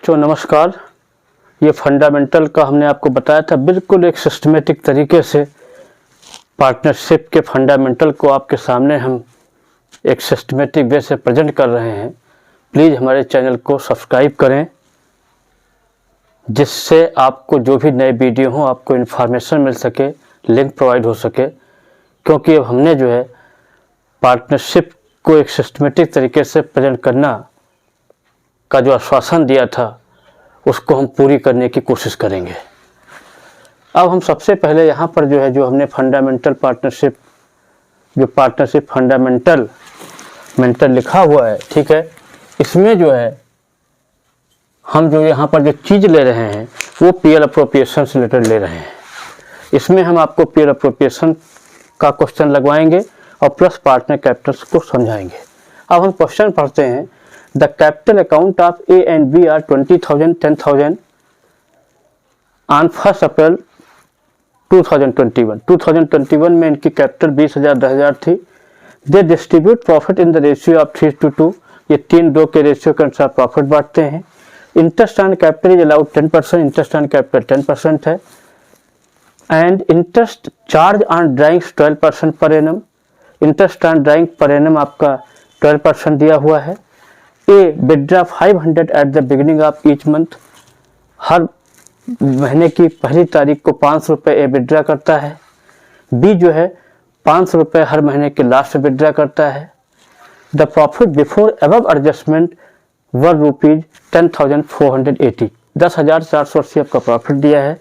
बच्चों नमस्कार। ये फंडामेंटल का हमने आपको बताया था, बिल्कुल एक सिस्टमेटिक तरीके से पार्टनरशिप के फंडामेंटल को आपके सामने हम एक सिस्टमेटिक वे से प्रेजेंट कर रहे हैं। प्लीज़ हमारे चैनल को सब्सक्राइब करें, जिससे आपको जो भी नए वीडियो हों आपको इन्फॉर्मेशन मिल सके, लिंक प्रोवाइड हो सके। क्योंकि अब हमने जो है पार्टनरशिप को एक सिस्टमेटिक तरीके से प्रेजेंट करना का जो आश्वासन दिया था उसको हम पूरी करने की कोशिश करेंगे। अब हम सबसे पहले यहाँ पर जो है जो हमने फंडामेंटल पार्टनरशिप, जो पार्टनरशिप फंडामेंटल लिखा हुआ है, ठीक है, इसमें जो है हम जो यहाँ पर जो चीज़ ले रहे हैं वो पीएल अप्रोप्रिएशन से रिलेटेड ले रहे हैं। इसमें हम आपको पीएल अप्रोप्रिएशन का क्वेश्चन लगवाएंगे और प्लस पार्टनर कैपिटल्स को समझाएंगे। अब हम क्वेश्चन पढ़ते हैं। The capital account of A and B are 20,000, 10,000 on 1st April 2021. 2021 में इनकी कैपिटल 20,000 10,000 थी। They distribute profit in the ratio of 3:2. ये 3:2 के रेशियो के अनुसार प्रॉफिट बांटते हैं। Interest on capital is allowed 10%, interest on capital 10% है। And interest charge on drawings 12% per annum. Interest on drawing per annum आपका 12% दिया हुआ है। A withdraw 500 at the beginning of each month, हर महीने की पहली तारीख को 500 रुपये ए विड्रा करता है। बी जो है 500 रुपये हर महीने के लास्ट में विड्रा करता है। The profit before above adjustment were rupees 10,480, 10,480 आपका प्रॉफिट दिया है।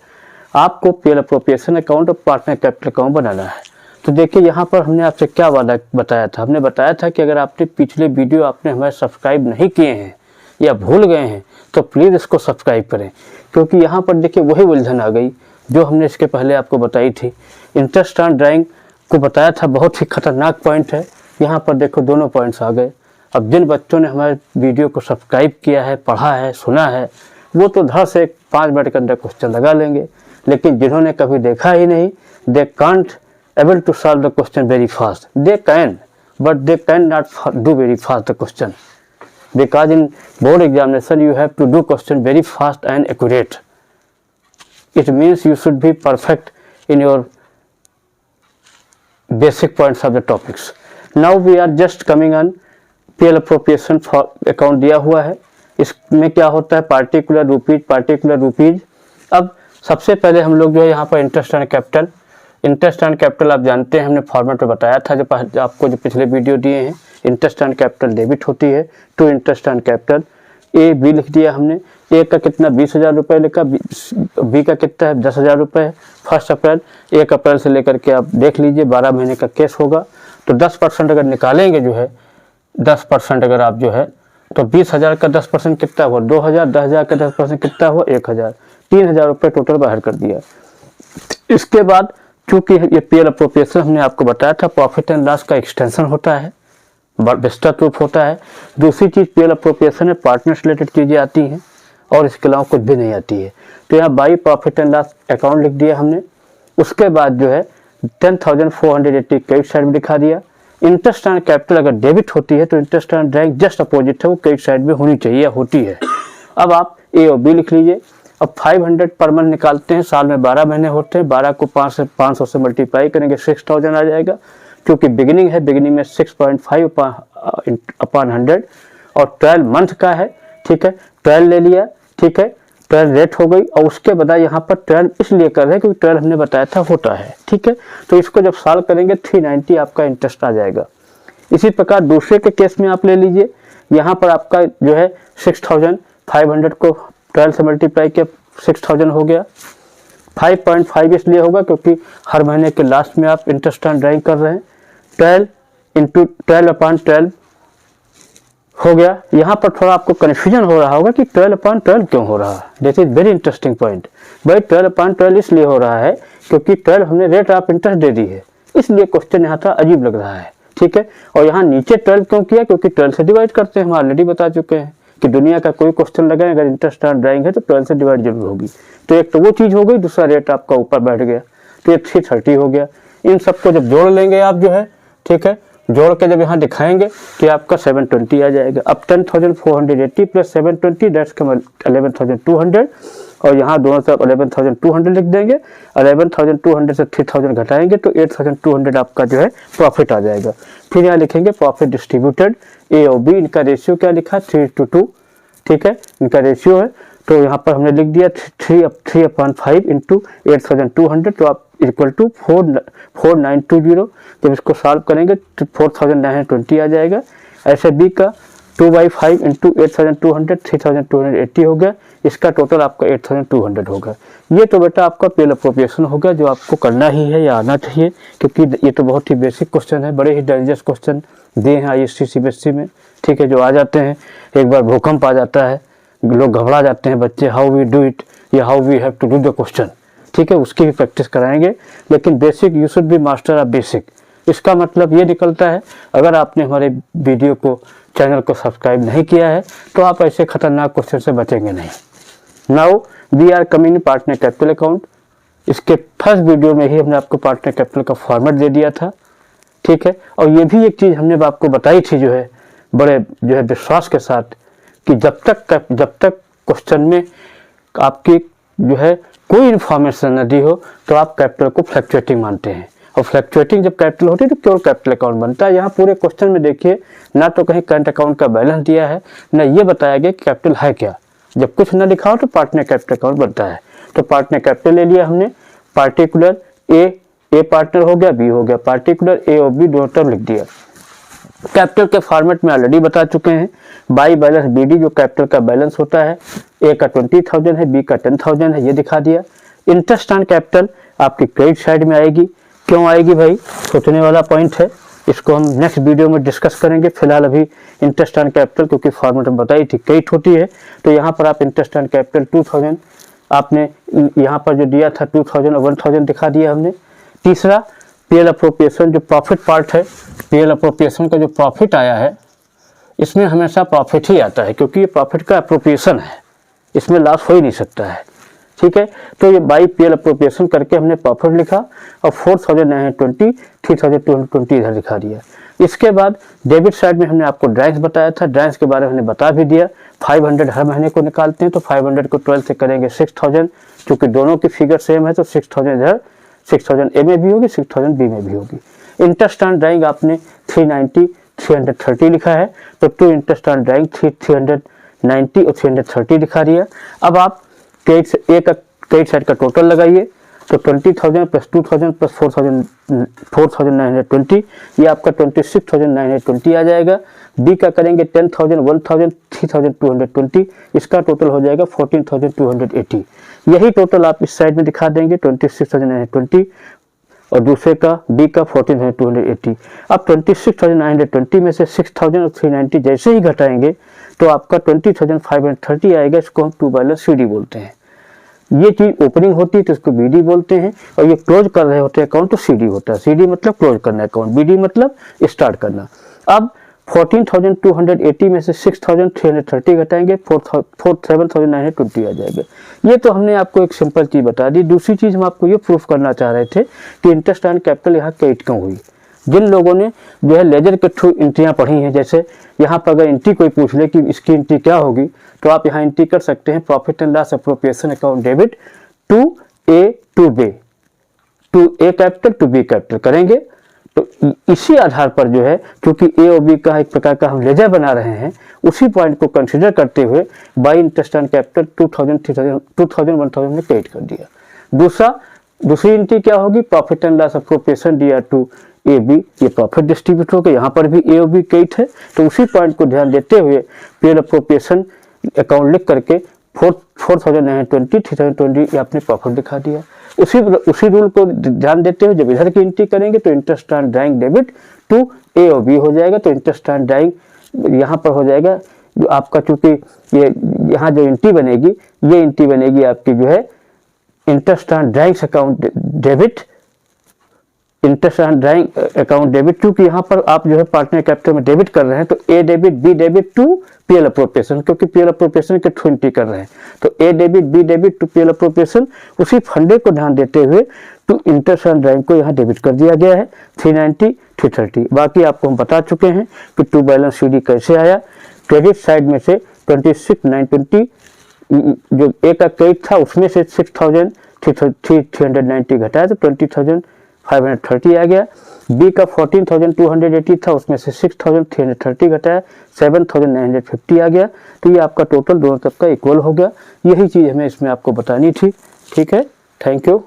आपको पीएल अप्रोप्रिएशन अकाउंट और पार्टनर कैपिटल अकाउंट बनाना है। तो देखिए यहाँ पर हमने आपसे क्या वादा बताया था। हमने बताया था कि अगर आपने पिछले वीडियो आपने हमारे सब्सक्राइब नहीं किए हैं या भूल गए हैं तो प्लीज़ इसको सब्सक्राइब करें, क्योंकि यहाँ पर देखिए वही उलझन आ गई जो हमने इसके पहले आपको बताई थी। इंटरेस्ट ऑन ड्राइंग को बताया था, बहुत ही खतरनाक पॉइंट है। यहाँ पर देखो दोनों पॉइंट्स आ गए। अब जिन बच्चों ने हमारे वीडियो को सब्सक्राइब किया है, पढ़ा है, सुना है, वो तो धड़ से 5 मिनट के अंदर क्वेश्चन लगा लेंगे। लेकिन जिन्होंने कभी देखा ही नहीं, they can't able to solve the question very fast. They can, but they cannot do very fast the question, because in board examination you have to do question very fast and accurate. It means you should be perfect in your basic points of the topics. Now we are just coming on PL appropriation for account दिया हुआ है। इसमें क्या होता है, particular rupees. अब सबसे पहले हम लोग जो है यहाँ पर interest on capital, interest on capital आप जानते हैं, हमने फॉर्मेट में बताया था जो आपको जो पिछले वीडियो दिए हैं। इंटरेस्ट ऑन कैपिटल डेबिट होती है to interest on capital. A B लिख दिया हमने। ए का कितना 20,000 रुपये लिखा, बी का कितना है 10,000 रुपये। 1 अप्रैल, 1 अप्रैल से लेकर के आप देख लीजिए 12 महीने का केस होगा। तो 10% अगर निकालेंगे जो है 10% अगर आप जो है तो 20,000 का 10% कितना हुआ 2,000, 10,000 का 10% कितना हुआ 1,000, 3,000 रुपये टोटल बाहर कर दिया। इसके बाद चूंकि ये पीएल अप्रोप्रिएशन हमने आपको बताया था प्रॉफिट एंड लॉस का एक्सटेंशन होता है, विस्तृत रूप होता है। दूसरी चीज़ पीएल अप्रोप्रिएशन में पार्टनर से रिलेटेड चीज़ें आती हैं और इसके अलावा कुछ भी नहीं आती है। तो यहाँ by profit and loss account लिख दिया हमने। उसके बाद जो है 10,480 क्रेडिट साइड में दिखा दिया। इंटरेस्ट ऑन कैपिटल अगर डेबिट होती है तो interest on drawing just opposite है, वो क्रेडिट साइड में होनी चाहिए या होती है। अब आप ए और बी लिख लीजिए। अब 500 पर मंथ निकालते हैं, साल में 12 महीने होते हैं, 12 को 500 से मल्टीप्लाई करेंगे 6,000 आ जाएगा। क्योंकि बिगिनिंग है, बिगिनिंग में 6.5 अपॉन 100 और 12 मंथ का है, ठीक है, 12 ले लिया, ठीक है, 12 रेट हो गई। और उसके बाद यहाँ पर 12 इसलिए कर रहे हैं क्योंकि 12 हमने बताया था होता है, ठीक है। तो इसको जब सॉल्व करेंगे 390 आपका इंटरेस्ट आ जाएगा। इसी प्रकार दूसरे के केस में आप ले लीजिए। यहाँ पर आपका जो है 6,500 को 12 से मल्टीप्लाई किया 6,000 हो गया। 5.5 इसलिए होगा क्योंकि हर महीने के लास्ट में आप इंटरेस्ट ऑन ड्राइंग कर रहे हैं। 12 इंटू 12/12 हो गया। यहाँ पर थोड़ा आपको कन्फ्यूजन हो रहा होगा कि 12/12 क्यों हो रहा है। This is very interesting point. भाई 12/12 इसलिए हो रहा है क्योंकि 12 हमने रेट ऑफ इंटरेस्ट दे दी है, इसलिए क्वेश्चन यहाँ था अजीब लग रहा है, ठीक है। और यहाँ नीचे 12 क्यों किया, क्योंकि 12 से डिवाइड करते हैं। हम ऑलरेडी बता चुके हैं कि दुनिया का कोई क्वेश्चन लगाए अगर इंटरेस्ट ऑन ड्राइंग है तो 12 से डिवाइड जरूर होगी। तो एक तो वो चीज़ हो गई, दूसरा रेट आपका ऊपर बैठ गया, तो ये 330 हो गया। इन सबको जब जोड़ लेंगे आप जो है, ठीक है, जोड़ के जब यहाँ दिखाएंगे कि आपका 720 आ जाएगा। अब 10,480 प्लस 720 दैट्स कम 11,200 और यहाँ दोनों तरफ 11,200 लिख देंगे। 11,200 से 3,000 घटाएंगे तो 8,200 आपका जो है प्रॉफिट आ जाएगा। फिर यहाँ लिखेंगे प्रॉफिट डिस्ट्रीब्यूटेड ए और बी, इनका रेशियो क्या लिखा 3:2, ठीक है, इनका रेशियो है। तो यहाँ पर हमने लिख दिया 3/5 इंटू 8,200 तो आप इक्वल टू 4920। जब इसको सॉल्व करेंगे तो 4,920 आ जाएगा। ऐसे बी का 2/5 इंटू 8,200 3,280 हो गया। इसका टोटल आपका 8,200 होगा। ये तो बेटा आपका पीएल अप्रोप्रिएशन हो गया जो आपको करना ही है या आना चाहिए, क्योंकि ये तो बहुत ही बेसिक क्वेश्चन है, बड़े ही डाइजेस्ट क्वेश्चन दिए हैं आईएससी सीबीएसई में, ठीक है, जो आ जाते हैं एक बार भूकंप आ जाता है, लोग घबरा जाते हैं बच्चे, हाउ वी डू इट या how we have to do the question, ठीक है, उसकी भी प्रैक्टिस कराएंगे। लेकिन basic you should be master of basic. इसका मतलब ये निकलता है अगर आपने हमारे वीडियो को चैनल को सब्सक्राइब नहीं किया है तो आप ऐसे खतरनाक क्वेश्चन से बचेंगे नहीं। Now we are coming partner capital account. इसके फर्स्ट वीडियो में ही हमने आपको पार्टनर कैपिटल का फॉर्मेट दे दिया था, ठीक है, और ये भी एक चीज़ हमने आपको बताई थी जो है बड़े जो है विश्वास के साथ कि जब तक क्वेश्चन में आपकी जो है कोई इन्फॉर्मेशन न दी हो तो आप कैपिटल को फ्लक्चुएटिंग मानते हैं, और फ्लक्चुएटिंग जब कैपिटल होती है तो प्योर कैपिटल अकाउंट बनता है। यहाँ पूरे क्वेश्चन में देखिए ना तो कहीं करंट अकाउंट का बैलेंस दिया है, न ये बताया गया कि कैपिटल है क्या। जब कुछ न लिखा हो तो पार्टनर कैपिटल अकाउंट बनता है। तो पार्टनर कैपिटल ले लिया हमने, पार्टिकुलर ए पार्टनर हो गया, बी हो गया, पार्टिकुलर ए और बी दोनों तरफ लिख दिया। कैपिटल के फॉर्मेट में ऑलरेडी बता चुके हैं, बाई बैलेंस बीडी जो कैपिटल का बैलेंस होता है, ए का 20,000 है, बी का 10,000 है, ये दिखा दिया। इंटरेस्ट ऑन कैपिटल आपकी क्रेडिट साइड में आएगी। क्यों आएगी भाई, सोचने वाला पॉइंट है, इसको हम नेक्स्ट वीडियो में डिस्कस करेंगे। फिलहाल अभी इंटरेस्ट ऑन कैपिटल क्योंकि फॉर्मेट में बताई थी क्रेडिट होती है, तो यहाँ पर आप इंटरेस्ट ऑन कैपिटल 2,000 आपने यहाँ पर जो दिया था 2,000 और 1,000 दिखा दिया हमने। तीसरा पीएल अप्रोप्रिएशन जो प्रॉफिट पार्ट है, पीएल अप्रोप्रिएशन का जो प्रॉफिट आया है इसमें हमेशा प्रॉफिट ही आता है क्योंकि ये प्रॉफिट का अप्रोप्रिएशन है, इसमें लॉस हो ही नहीं सकता है, ठीक है। तो ये बाई पीएल अप्रोप्रिएशन करके हमने प्रॉफिट लिखा और 4,920 3,220 इधर दिखा दिया। इसके बाद डेबिट साइड में हमने आपको ड्राइंग्स बताया था, ड्राइंग्स के बारे में हमने बता भी दिया। 500 हर महीने को निकालते हैं तो 500 को 12 से करेंगे 6,000, चूँकि दोनों की फिगर सेम है तो 6,000 इधर 6,000 ए में भी होगी, 6,000 बी में भी होगी। इंटरेस्ट ऑन ड्राइंग आपने 390 330 लिखा है तो टू इंटरेस्ट ऑन ड्राइंग 390 और 330 दिखा दिया। अब आप क्रेडिट साइड का टोटल लगाइए तो 20,000 प्लस 2,000 प्लस 4,920 ये आपका 26,920 आ जाएगा। बी का करेंगे 10,000 1,000 3,220 इसका टोटल हो जाएगा 14,280। यही टोटल आप इस साइड में दिखा देंगे 26,920 और दूसरे का बी का 14,280। अब 26,920 में से 6,000 और 390 जैसे ही घटाएंगे तो आपका 20,530 आएगा। इसको हम टू बैलेंस सीडी बोलते हैं। ये चीज ओपनिंग होती है तो इसको बीडी बोलते हैं, और ये क्लोज कर रहे होते हैं अकाउंट तो सीडी होता है। सीडी मतलब क्लोज करना अकाउंट, बीडी मतलब स्टार्ट करना। अब 14,280 में से 6,330 घटाएंगे 7,920 आ जाएगा। ये तो हमने आपको एक सिंपल चीज बता दी। दूसरी चीज हम आपको ये प्रूफ करना चाह रहे थे कि इंटरेस्ट ऑन कैपिटल यहाँ क्रेडिट क्यों हुई। जिन लोगों ने जो है लेजर के थ्रू एंट्रियां पढ़ी हैं, जैसे यहाँ पर अगर एंट्री कोई पूछ ले कि इसकी एंट्री क्या होगी तो आप यहाँ एंट्री कर सकते हैं profit and loss appropriation account debit to A to B, to A capital to B capital करेंगे। तो इसी आधार पर जो है क्योंकि ए और बी का एक प्रकार का हम लेजर बना रहे हैं, उसी पॉइंट को कंसिडर करते हुए बाई इंटरेस्ट ऑन कैपिटल 2,000 3,000 1,000 में क्रेडिट कर दिया। दूसरी एंट्री क्या होगी, प्रॉफिट एंड लॉस अप्रोप्रिएशन दिया टू ए बी, ये प्रॉफिट डिस्ट्रीब्यूट होगा। यहाँ पर भी ए और बी क्रेडिट है तो उसी पॉइंट को ध्यान देते हुए पीएल अप्रोप्रिएशन अकाउंट लिख करके 4,920 3,020 ये आपने प्रॉफिट दिखा दिया। उसी रूल को ध्यान देते हुए जब इधर की एंट्री करेंगे तो interest on drawing debit to A और बी हो जाएगा। तो इंटरेस्ट ऑन ड्राइंग यहाँ पर हो जाएगा जो आपका, चूंकि ये यहाँ जो एंट्री बनेगी ये एंट्री बनेगी आपकी जो है interest on drawings account debit, interest on drawing account debit. क्योंकि यहाँ पर आप जो है पार्टनर कैपिटल में डेबिट कर रहे हैं तो A debit B debit to PL appropriation, क्योंकि पीएल अप्रोप्रिएशन के थ्रू एंट्री कर रहे हैं तो A debit B debit to PL appropriation. उसी फंडे को ध्यान देते हुए टू इंटरेस्ट ऑन ड्राइंग को यहाँ डेबिट कर दिया गया है। 390 330। बाकी आपको हम बता चुके हैं कि टू बैलेंस CD कैसे आया। क्रेडिट साइड में से 26,920 जो ए का क्रेडिट था उसमें से 6,390 घटाया तो 20,530 आ गया। बी का 14,280 था उसमें से 6,330 घटाया 7,950 आ गया। तो ये आपका टोटल दोनों तरफ का इक्वल हो गया। यही चीज़ हमें इसमें आपको बतानी थी। ठीक है, थैंक यू।